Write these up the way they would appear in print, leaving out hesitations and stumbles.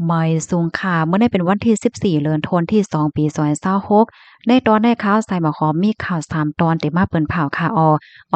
ไม่สูงค่ะเมื่อได้เป็นวันที่14เดือนธันวาคมที่2ปี2026ในตอนได้ข่าวใส่หมอขอมีข่าว3ตอนที่มาเปิ้นเผาค่ะอ่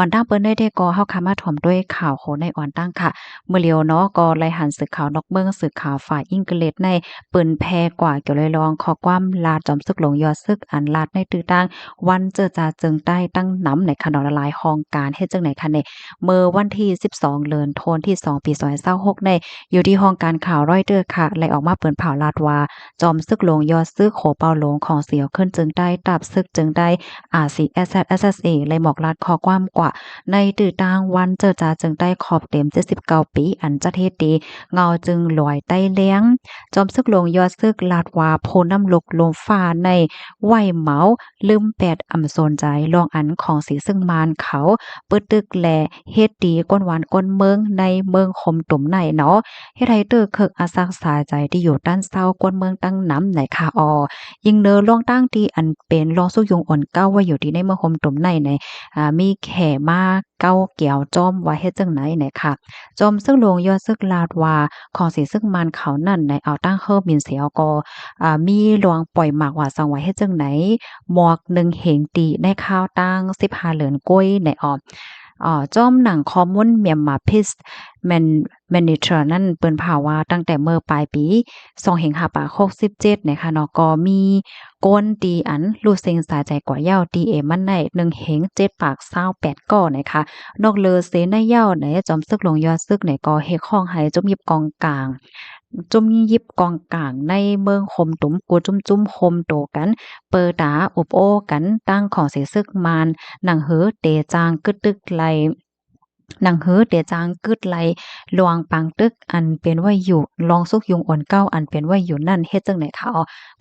อนตั้งเปิ้นได้ก็เฮาค่ะมาถ่อมด้วยข่าวโหในอ่อนตั้งค่ะเมื่อเลียวเนาะก็ไล่หันสึกข่าวนอกเมืองสึกข่าวฝ่ายอังกฤษในเปิ้นแพ้กว่าเกี่ยวเลยลองขอความลาดจอมศึกหลงยอดศึกอันลาดในตื้อตั้งวันเจอจาจึงใต้ตั้งน้ำในขนอละลายห้องการเฮ็ดจังไหนคะในเมื่อวันที่12เดือนธันวาคมที่2ปี2026ในอยู่ที่ห้องการข่าวรอยเตอร์ค่ะไล่ออกมาเปิ้นเผาลาดว่าจอมศึกหลงยอดซึกโขเปาหลงของเสียวขึ้นจึงได้ตับซึกจึงได้ RCSS เลยหมอกลาดข้อความกว่าในตื้อตางวันเจอจาจึงได้ขอบเต็ม79ปีอันจะเทศดีเงาจึงลอยใต้เลี้ยงจอมซึกหลงยอดซึกลาดว่าโพน้ำลกลมฟ้าในไหวเหมาลืมแปดอำสนใจลองอันของสีซึ่งมานเขาปึดตึกแลเฮ็ดดีก้นหวานก้นเมืองในเมืองคมตุ่มในเนาะเฮ็ดให้เตอเคิกอาซักษาใจที่อยู่ด้านเศร้ากวนเมืองตั้งน้ำไหนค่ะยิงเนอล่องตั้งที่อันเป็นลองสุกยงอ่อนเก้าไว้อยู่ที่ในเมืองคมตุ่มในมีแข่มาเก้าเกี่ยวจอมว่าเฮ็ดจังไหนเนี่ยค่ะจอมซึ่งลงยอดซึกลาดว่าของสิซึ่งมันเขานั่นในเอาตั้งเฮิบมินเสียวก็มีหลวงปล่อยหมากว่าสังไว้เฮ็ดจังไหนหมวกหนึ่งเหงตีในข้าวตั้ง15เหรียญก้อยในจอมหนังคอมมอนเมียมมาพิสแมนแมนิเทอร์นั่นเปิ้นผ่าว่าตั้งแต่เมื่อปลายปี2567นะคะเนาะก็มีก้นตีอันลูกเซ็งสาใจกว่าเย้าตีเอมันใน1เหง7ปาก28ก้อนะคะนอกเลอเสในเย้าไหนจอมซึกหลงยอดซึกไหนก็เฮ็ดข้องให้จมยิบกองกลางจุ่มยิบกองกลางในเมืองคมตุ้มกูจุ่มๆคมโตกันเปิดตาอบโอ้กันตั้งของเสซึกมานหนังหือเตจางกึดตึกไหลหนังหือเตจางกึดไหลลวงปังตึกอันเป็นไว้อยู่ลองสุกยุงอ่อนเก้าอันเป็นไว้อยู่นั่นเฮ็ดจังไหนคะ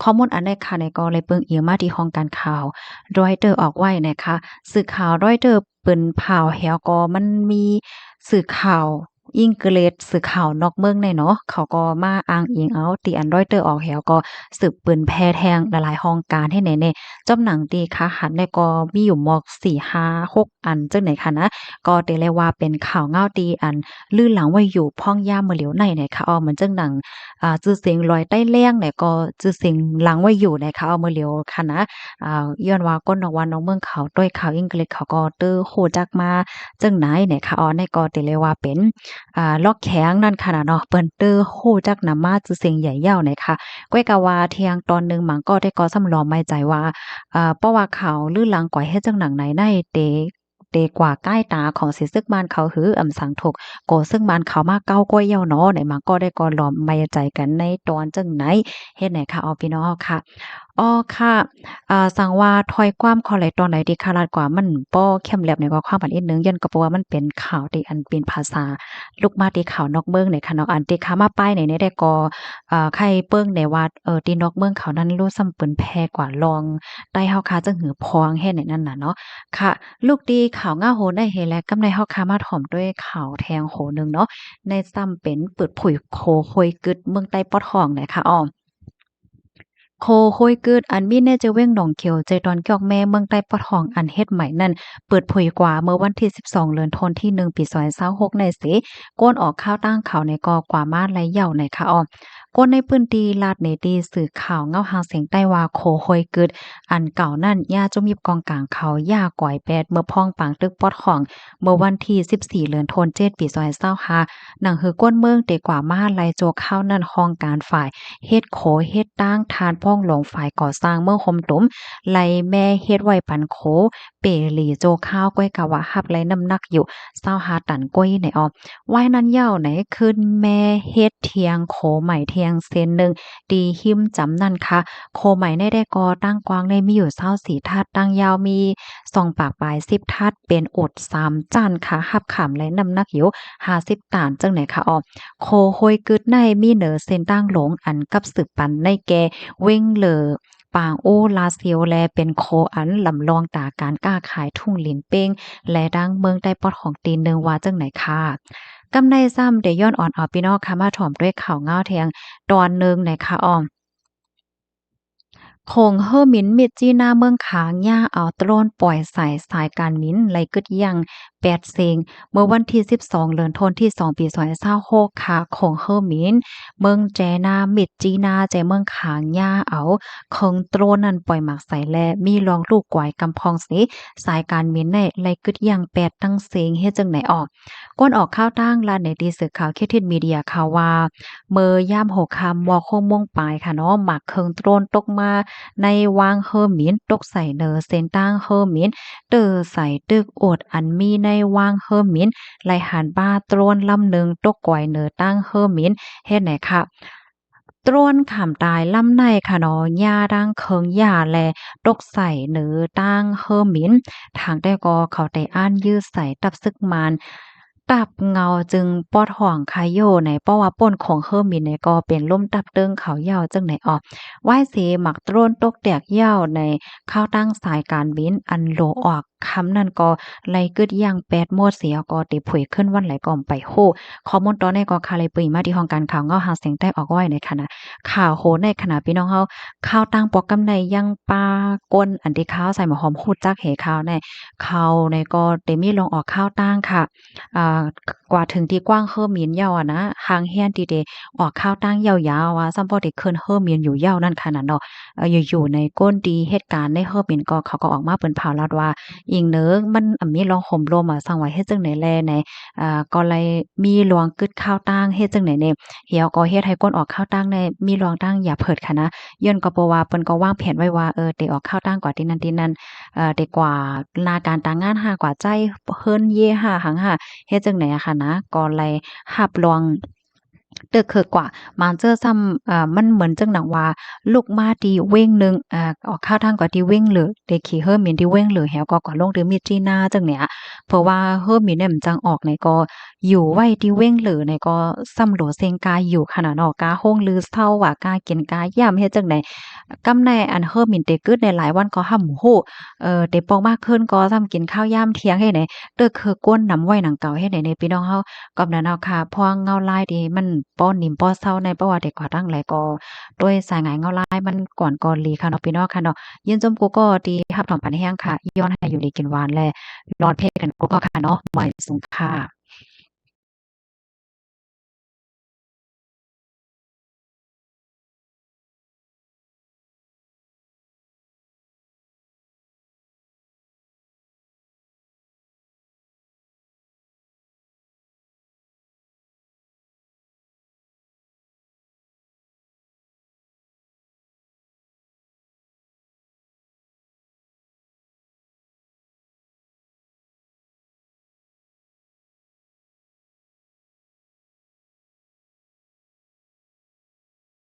ข้อมูลอันใดค่ะในก็เลยเปิงเอียมาที่ห้องการข่าวรอยเตอร์ออกไว้นะคะสื่อข่าวรอยเตอร์เปิ้นผ่าวแหวก็มันมีสื่อข่าวอังกฤษสื่อข่าวนอกเมืองในเนาะเขาก็มาอ้างอิงเอาที่อันรอยเตอร์ออกแหวก็สืบปืนแพร่แทงหลายๆห้องการให้แน่ๆจำหนังตีค่ะหันในก็มีอยู่หมอก4 5 6อันจังไหนคะนะก็เตเลยว่าเป็นข่าวเงาตีอันลื่นหลังไว้อยู่พ่องย่ามมื้อเหลียวในเนี่ยค่ะเหมือนจังหนังจื่อเสียงลอยใต้แล้งเนี่ยก็จื่อเสียงหลังไว้อยู่นะคะมื้อเหลียวค่ะนะย้อนว่าก้นนอกวันน้องเมืองเขาด้วยข่าวอังกฤษเขาก็เตอฮู้จักมาจังไหนเนี่ยค่ะในก็เตเลยว่าเป็นลอกแข้งนั่นค่ะนะเนาะเปิ้นเตอฮู้จักนำมาจื่อเสียงใหญ่ยาวเนี่ยค่ะก้อยกะว่าเที่ยงตอนหนึ่งหมังก็ได้ก็สำรองไม่ใจว่าเพราะว่าเขาลื่นหลังก่อยเฮ็ดจังหนังไหนในเตกว่าใกล้ตาของสิซึกบ้านเขาหือสังถกโกซึ่งบ้านเขามาเก้าก้อยเย้าเนาะไหนมาก็ได้ก็ล้อมไม่ใจกันในตอนจังไหนเฮ็ดไหนค่ะพี่น้องค่ะค่ะสังว่าถ้อยความข้อไหลตอนไหนที่คาราดกว่ามันบ่เข้มแหลมในกว่าความอันอีกหนึ่งย้อนก็เพราะว่ามันเป็นข่าวที่อันเป็นภาษาลูกมาที่ข่าวนอกเมืองเนี่ยค่ะเนาะอันที่ขามาป้ายในได้ก็ใครเปิ้งในว่าที่นอกเมืองเขานั้นรู้ซ้ำเปิ้นแพ้กว่าลองใต้เฮาคาจังหือพองเฮ็ดในนั้นน่ะเนาะค่ะลูกดีข่าวง่าโหนได้เฮและกำในเฮาคามาถ่อมด้วยข่าวแทงโหนึงเนาะในซ้ำเป็นเปิดผุยโคโคยกึดเมืองใต้ปอดห้องเนี่ยค่ะโคโคยกึดอันมีแน่จะเว้งหนองเขียวใจตอนกอกแม่เมืองใต้ปอทองอันเฮ็ดใหม่นั่นเปิดเผยกว่าเมื่อวันที่12เดือนธันวาคมที่1ปี2026ในเสก้นออกข้าวตั้งเขาในกอกว่ามาไหลเหย่าในค่ะก้นในพื้นที่ลาดเนตีสื่อข่าวเงาหางเสียงใต้ว่าโคโคยกึดอันเก่านั่นย่าจมยิบกองกลางเขาย่าก่อยแปดเมื่อพ่องปางตึกปอดของเมื่อวันที่14เดือนธันวาคมปี2025หนังฮือก้นเมืองเตกว่ามาไหลโจกข้าวนั่นห้องการฝ่ายเฮ็ดโขเฮ็ดตั้งทานพ่องหลงฝ่ายก่อสร้างเมืองคมตุมไหลแม่เฮ็ดไว้ปันโคเปหลีโจข้าวก้อยกะว่าฮับไหลน้ำหนักอยู่25ตันก้อยในว่ายนั้นยาวไหนขึ้นแม่เฮ็ดเทียงโขใหม่เทียงเส้นหนึ่งดีหิมจำนั่นค่ะโคใหม่ได้กอตั้งกว้างได้มีอยู่24ทัดตั้งยาวมี2ปากปลาย10ทัดเป็นอด3จันค่ะหับขำและน้ำหนักอยู่50ตันจังไหนค่ะโคโฮยกึดในมีเหนอเส้นตั้งหลงอันกับสืบปันในแกเว้งเหลอปางโอลาเซียวแลเป็นโคอันลำลองตาการกล้าขายทุ่งหลินเป้งและดังเมืองได้ปอดของตีนเนืองว่าจังไหนค่ะกำในซ้ำเดย้อนอ่อนเอาพี่น้องค่ะมาถ่อมด้วยข่าวเงาแทงตอนหนึ่งในค่ะ คงเฮอหมินมิดจี้หน้าเมืองขางย่าเอาโตรนปล่อยสายการมินไหลกึดยัง8เซงเมื่อวันที่12เดือนธันวาคมที่2ปี2026ค่ะคงเฮอหมินเมืองแจนามิดจีนาใจเมืองขางย่าเอาคงโตรนนั้นปล่อยหมากใส่แลมีรองลูกกวายกำพองสิสายการมินในไหลกึดยัง8ตั้งเซงเฮ็ดจังไหนออกก้นออกข้าวตั้งลานในดีสื่อข่าวเคทิดมีเดียข่าวว่าเมื่อย่าม6ค่ำมโคงม่วงปลายค่ะเนาะหมากเคิงโตรนตกมาในวางเฮอหมินตกใส่เนอเซนตั้งเฮอหมินเตอใส่ตึกโอดอันมีในวางเฮอหมินไหลหันบ้าโตรนลำหนึ่งตกก่อยเนอตั้งเฮอหมินเฮ็ดไหนค่ะตรวนขามตายลำในค่ะเนาะหญ้าดังเคิงหญ้าแลตกใส่เนือตั้งเฮอหมินทางได้ก็เขาได้อ่านยื้อใส่ตับซึกมานตับเงาจึงปอดห่องคายโยในเพราะว่าป่นของเฮอหมินในก็เป็นล่มตับเติงเขายาวจังไหนออกไหว้เสหมักตรวนตกแตกยาวในข้าวตั้งสายการบินอันโลออกคำนั้นก็ไล่กึดอย่าง8โมดเสียก็ติผุยขึ้นวันไหลก่อมไปโฮข้อมูลตอนนี้ก็คาเลยปึยมาที่ห้องการข่าวเงาหาเสียงใต้ออกไว้ในขณะข่าวโหในขณะพี่น้องเฮาข่าวต่างปอกกำในยังปากนอันที่ข่าวใส่หมอหอมฮู้จักเหข่าวในข่าวในก็ได้มีลงออกข่าวต่างค่ะกว่าถึงที่กว้างเฮิรมีนยาวอะนะหางเฮียนที่ได้ออกข่าวตั้งยาวๆว่าซัมบ่ได้ขึ้นเฮิรมีนอยู่ยาวนั่นขนาดเนาะอยู่ๆในก้นดีเหตุการณ์ในเฮิรมีนก็เขาก็ออกมาเปิ้นเผาลัดว่าอิงเนิงมันมีลองห่มลมสั่งไว้เฮ็ดจังไหนแลในก็เลยมีลวงกึดข้าวตั้งเฮ็ดจังไหนเนี่ยเหี่ยวก็เฮ็ดให้ก้นออกข้าวตั้งในมีลวงตั้งอย่าเพิดค่ะนะย้อนก็เพราะว่าเปิ้นก็วางแผนไว้ว่าได้ออกข้าวตั้งกว่าที่นั้นได้กว่าลาการตางานหากว่าใจเฮิ่นเย่ห้าหังห้าเฮ็ดจังไหนอะค่ะนะก็เลยรับรองตึกคือกว่ามันเจอซ้ำมันเหมือนจังหนังว่าลูกมาที่เว้งหนึ่งออกข้าวทางกว่าที่เว้งหรือเด็กขี่เฮิรมินที่เว้งหรือแฮวก็ลงหรือมีจีน่าจังเนี่ยเพราะว่าเฮิรมินเนี่ยมันจังออกในก็อยู่ไว้ที่เว้งหรือในก็ซ้ำโหลเซงกาอยู่ขนาดเนาะกาโฮงลือเศร้าว่ากากินกาย่ำเฮ็ดจังได๋กำในอันเฮิรมินเตกึดในหลายวันก็ห่ำโฮเตปองมากขึ้นก็ซ้ำกินข้าวยามเที่ยงเฮ็ดไหนเด้อคือกวนนำไว้หนังเก่าเฮ็ดไหนในพี่น้องเฮา กำนั้นเอาค่ะเพราะว่าเงาลายดีมันป้อนิ่มป้อเศร้าในประวัติเด็กกว่าตั้งหลายก็ด้วยสายงานเงาลายมันก่อนก่อนลีค่ะเนาะพี่น้องค่ะเนาะยินจมกูก็ดีรับถอนปันแห้งค่ะย้อนให้อยู่ดีกินหวานแลรอดเพศกันกูก็ค่ะเนาะหมายสูงค่ะ